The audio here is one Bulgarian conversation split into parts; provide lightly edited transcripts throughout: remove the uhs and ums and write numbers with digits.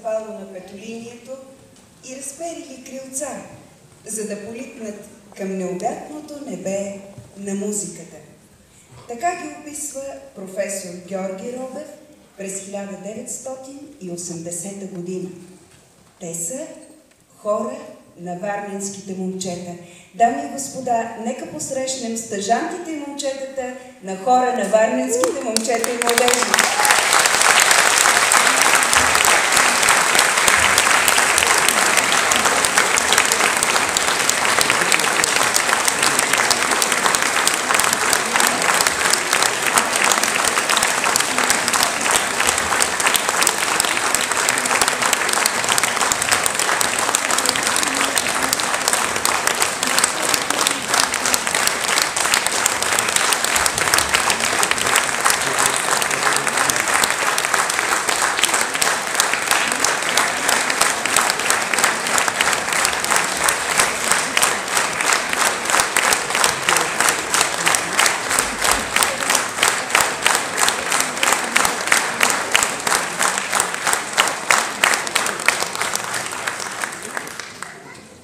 запало на петолинието и разперили крилца, за да политнат към необятното небе на музиката. Така ги описва професор Георги Робев през 1980 година. Те са хора на варненските момчета. Дами и господа, нека посрещнем стъжантите и момчетата на хора на варненските момчета и младежи.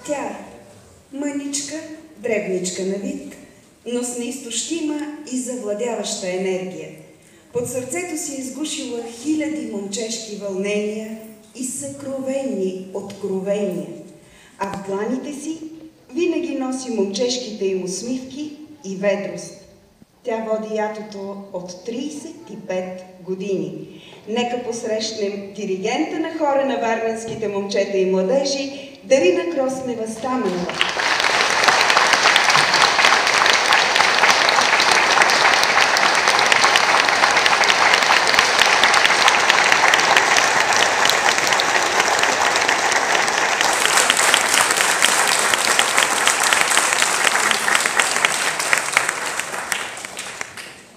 Тя мъничка, дребничка на вид, но с неизтощима и завладяваща енергия. Под сърцето си изгушила хиляди момчешки вълнения и съкровени откровения, а в дланите си винаги носи момчешките им усмивки и ведрост. Тя води ятото от 35 години. Нека посрещнем диригента на хора на варненските момчета и младежи Дарина Кроснева-Стаменова.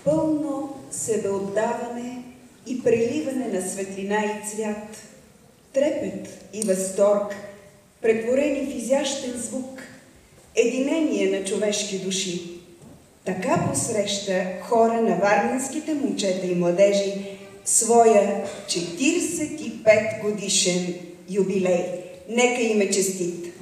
Пълно себеотдаване и преливане на светлина и цвят, трепет и възторг, претворени в изящен звук, единение на човешки души. Така посреща хора на варненските момчета и младежи своя 45 годишен юбилей. Нека им е честит!